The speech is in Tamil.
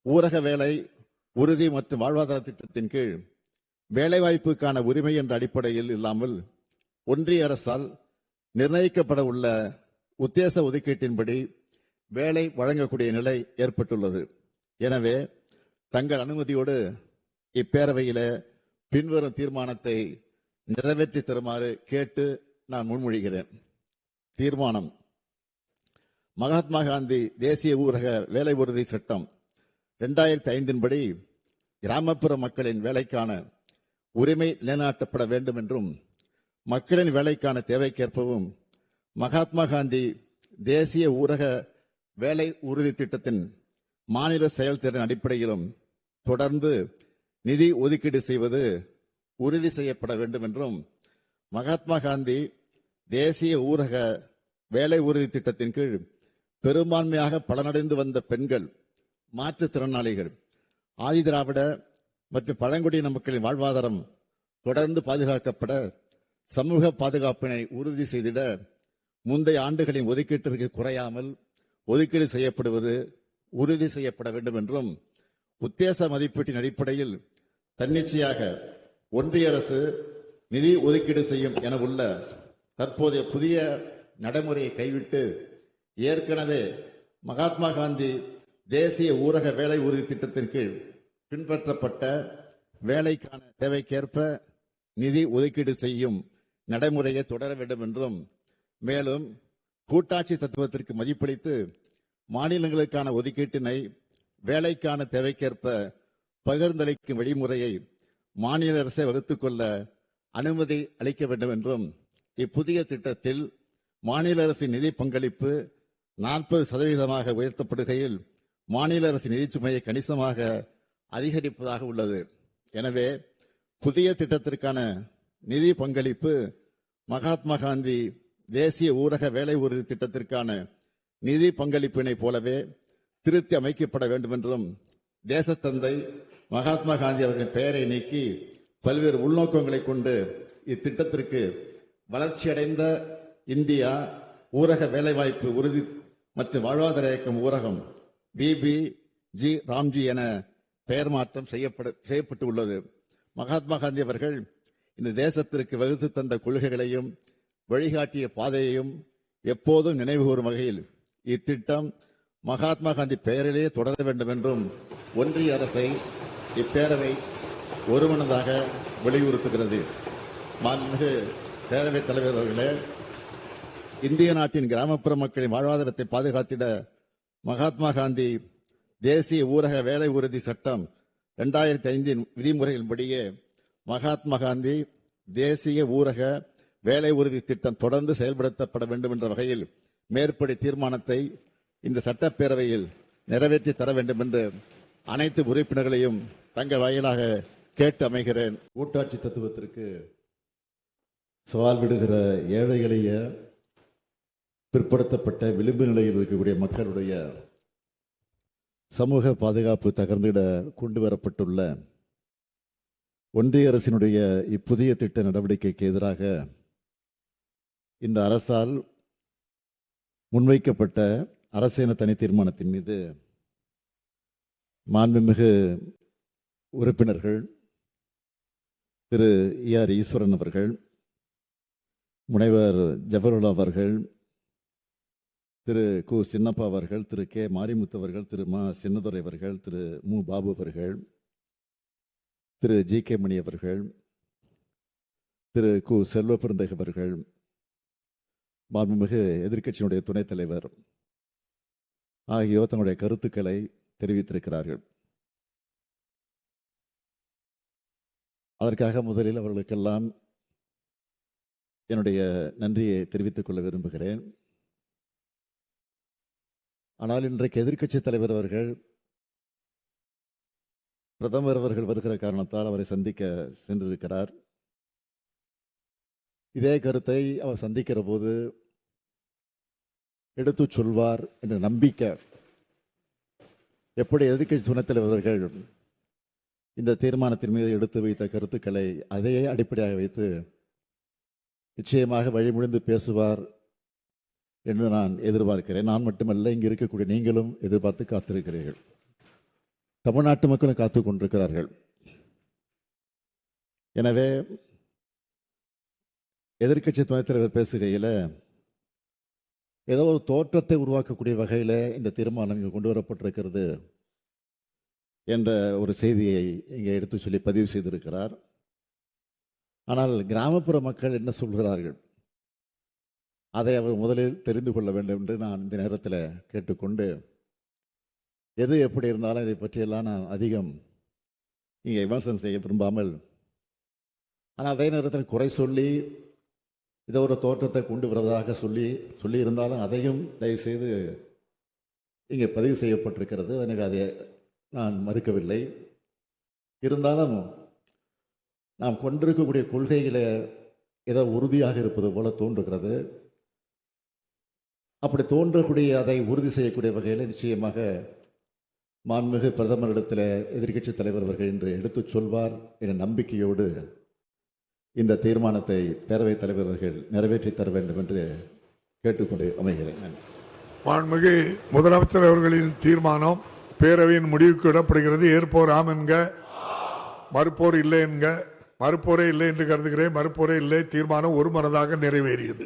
ஊரக வேலை உறுதி மற்றும் வாழ்வாதார திட்டத்தின் கீழ் வேலைவாய்ப்புக்கான உரிமை என்ற அடிப்படையில் இல்லாமல் ஒன்றிய அரசால் நிர்ணயிக்கப்பட உள்ள உத்தேச ஒதுக்கீட்டின்படி வேலை வழங்கக்கூடிய நிலை ஏற்பட்டுள்ளது. எனவே தங்கள் அனுமதியோடு இப்பேரவையில பின்வரும் தீர்மானத்தை நிறைவேற்றி தருமாறு கேட்டு நான் முன்மொழிகிறேன். தீர்மானம்: மகாத்மா காந்தி தேசிய ஊரக வேலை உறுதி சட்டம் 2005 படி கிராமப்புற மக்களின் வேலைக்கான உரிமை நிலைநாட்டப்பட வேண்டும் என்றும் மக்களின் வேலைக்கான தேவைக்கேற்பவும் மகாத்மா காந்தி தேசிய ஊரக வேலை உறுதி திட்டத்தின் மாநில செயல்திறன் அடிப்படையிலும் தொடர்ந்து நிதி ஒதுக்கீடு செய்வது உறுதி செய்யப்பட வேண்டும் என்றும் மகாத்மா காந்தி தேசிய ஊரக வேலை உறுதி திட்டத்தின் கீழ் பெரும்பான்மையாக பலனடைந்து வந்த பெண்கள், மாற்றுத்திறனாளிகள், ஆதிதிராவிட மற்றும் பழங்குடியின மக்களின் வாழ்வாதாரம் தொடர்ந்து பாதுகாக்கப்பட சமூக பாதுகாப்பினை உறுதி செய்திட முந்தைய ஆண்டுகளின் ஒதுக்கீட்டிற்கு குறையாமல் ஒதுக்கீடு செய்யப்படுவது உறுதி செய்யப்பட வேண்டும் என்றும் உத்தேச மதிப்பீட்டின் அடிப்படையில் தன்னிச்சையாக ஒன்றிய அரசு நிதி ஒதுக்கீடு செய்யும் என உள்ள தற்போதைய புதிய நடைமுறையை கைவிட்டு ஏற்கனவே மகாத்மா காந்தி தேசிய ஊரக வேலை உறுதி திட்டத்தின் கீழ் பின்பற்றப்பட்ட வேலைக்கான தேவைக்கேற்ப நிதி ஒதுக்கீடு செய்யும் நடைமுறையை தொடர வேண்டும் என்றும், மேலும் கூட்டாட்சி தத்துவத்திற்கு மதிப்பளித்து மாநிலங்களுக்கான ஒதுக்கீட்டினை வேலைக்கான தேவைக்கேற்ப பகிர்ந்தளிக்கும் வழிமுறையை மாநில அரசை வகுத்துக் கொள்ள அனுமதி அளிக்க வேண்டும் என்றும், இப்புதிய திட்டத்தில் மாநில அரசின் நிதி பங்களிப்பு 40% உயர்த்தப்படுகையில் மாநில அரசின் நிதி சுமையை கணிசமாக அதிகரிப்பதாக உள்ளது. எனவே புதிய திட்டத்திற்கான நிதி பங்களிப்பு மகாத்மா காந்தி தேசிய ஊரக வேலை உறுதி திட்டத்திற்கான நிதி பங்களிப்பினை போலவே திருத்தி அமைக்கப்பட வேண்டும் என்றும், தேசத்தந்தை மகாத்மா காந்தி அவர்களின் பெயரை நீக்கி பல்வேறு உள்நோக்கங்களை கொண்டு இத்திட்டத்திற்கு வளர்ச்சியடைந்த இந்தியா ஊரக வேலைவாய்ப்பு உறுதி மற்றும் வாழ்வாதார இயக்கம் ஊரகம் BBG ராம்ஜி என பெயர் மாற்றம் செய்யப்பட்டு உள்ளது. மகாத்மா காந்தி அவர்கள் இந்த தேசத்திற்கு வகுத்து தந்த கொள்கைகளையும் வழிகாட்டிய பாதையையும் எப்போதும் நினைவுகூரும் வகையில் இத்திட்டம் மகாத்மா காந்தி பெயரிலேயே தொடர வேண்டும் என்றும் ஒன்றிய அரசை இப்பேரவை ஒருமனதாக வலியுறுத்துகிறது. மாண்புமிகு பேரவைத் தலைவர் அவர்களே, இந்திய நாட்டின் கிராமப்புற மக்களின் வாழ்வாதாரத்தை பாதுகாத்திட மகாத்மா காந்தி தேசிய ஊரக வேலை உறுதி சட்டம் 2005 விதிமுறைகளின்படியே மகாத்மா காந்தி தேசிய ஊரக வேலை உறுதி திட்டம் தொடர்ந்து செயல்படுத்தப்பட வேண்டும் என்ற வகையில் மேற்படி தீர்மானத்தை இந்த சட்டப்பேரவையில் நிறைவேற்றி தர வேண்டும் என்று அனைத்து உறுப்பினர்களையும் தங்கள் வாயிலாக கேட்டு அமைகிறேன். கூட்டாட்சி தத்துவத்திற்கு சவால் விடுகிற ஏழை எளிய பிற்படுத்தப்பட்ட விளிம்பு நிலையில் இருக்கக்கூடிய மக்களுடைய சமூக பாதுகாப்பு தகர்ந்திட கொண்டு வரப்பட்டுள்ள ஒன்றிய அரசினுடைய இப்புதிய திட்ட நடவடிக்கைக்கு எதிராக இந்த அரசால் முன்வைக்கப்பட்ட அரசியல் தனி தீர்மானத்தின் மீது மாண்புமிகு உறுப்பினர்கள் திரு ER ஈஸ்வரன் அவர்கள், முனைவர் ஜவஹர்லால் அவர்கள், திரு கு சின்னப்பா அவர்கள், திரு கே மாரிமுத்து அவர்கள், திரு மா சின்னதுரை அவர்கள், திரு மு பாபு அவர்கள், திரு GK மணி அவர்கள், திரு கு செல்வ பெருந்தகை அவர்கள், மாண்புமிகு எதிர்க்கட்சியினுடைய துணைத் தலைவர் ஆகியோர் தங்களுடைய கருத்துக்களை தெரிவித்திருக்கிறார்கள். அதற்காக முதலில் அவர்களுக்கெல்லாம் என்னுடைய நன்றியை தெரிவித்துக் கொள்ள விரும்புகிறேன். ஆனால் இன்றைக்கு எதிர்க்கட்சி தலைவர் அவர்கள் பிரதமர் அவர்கள் வருகிற காரணத்தால் அவரை சந்திக்க சென்றிருக்கிறார். இதே கருத்தை அவர் சந்திக்கிற போது எடுத்து சொல்வார் என்ற நம்பிக்கை, எப்படி எதிர்க்கட்சி துணைத் தலைவர்கள் இந்த தீர்மானத்தின் மீது எடுத்து வைத்த கருத்துக்களை அதையே அடிப்படையாக வைத்து நிச்சயமாக வழிமுடிந்து பேசுவார் என்று நான் எதிர்பார்க்கிறேன். நான் மட்டுமல்ல, இங்கு இருக்கக்கூடிய நீங்களும் எதிர்பார்த்து காத்திருக்கிறீர்கள். தமிழ்நாட்டு மக்களும் காத்து கொண்டிருக்கிறார்கள். எனவே எதிர்க்கட்சி துணைத் தலைவர் பேசுகையில் ஏதோ ஒரு தோற்றத்தை உருவாக்கக்கூடிய வகையில் இந்த தீர்மானம் இங்கே கொண்டு வரப்பட்டிருக்கிறது என்ற ஒரு செய்தியை இங்கே எடுத்து சொல்லி பதிவு செய்திருக்கிறார். ஆனால் கிராமப்புற மக்கள் என்ன சொல்கிறார்கள் அதை அவர் முதலில் தெரிந்து கொள்ள வேண்டும் என்று நான் இந்த நேரத்தில் கேட்டுக்கொண்டு, எது எப்படி இருந்தாலும் இதை பற்றியெல்லாம் நான் அதிகம் இங்கே விமர்சனம் செய்ய விரும்பாமல், ஆனால் அதே நேரத்தில் குறை சொல்லி இதை ஒரு தோற்றத்தை கொண்டு வருவதாக சொல்லி இருந்தாலும் அதையும் தயவுசெய்து இங்கே பதிவு செய்யப்பட்டிருக்கிறது. எனவே அதை நான் மறுக்கவில்லை. இருந்தாலும் நாம் கொண்டிருக்கக்கூடிய கொள்கைகளை ஏதோ உறுதியாக இருப்பது போல தோன்றுகிறது. அப்படி தோன்றக்கூடிய அதை உறுதி செய்யக்கூடிய வகையில் நிச்சயமாக மாண்புமிகு பிரதமரிடத்தில் எதிர்க்கட்சி தலைவர் அவர்கள் என்று எடுத்துச் சொல்வார் என்ற நம்பிக்கையோடு இந்த தீர்மானத்தை பேரவைத் தலைவர் அவர்கள் நிறைவேற்றி தர வேண்டும் என்று கேட்டுக்கொண்டு அமைகிறேன். நன்றி. மாண்புமிகு முதலமைச்சர் அவர்களின் தீர்மானம் பேரவையின் முடிவுக்கு விடப்படுகிறது. ஏற்போர் ஆம் என்க, மறுப்போர் இல்லை என்க. மறுப்போரே இல்லை என்று கருதுகிறேன். மறுப்போரே இல்லை. தீர்மானம் ஒருமனதாக நிறைவேறியது.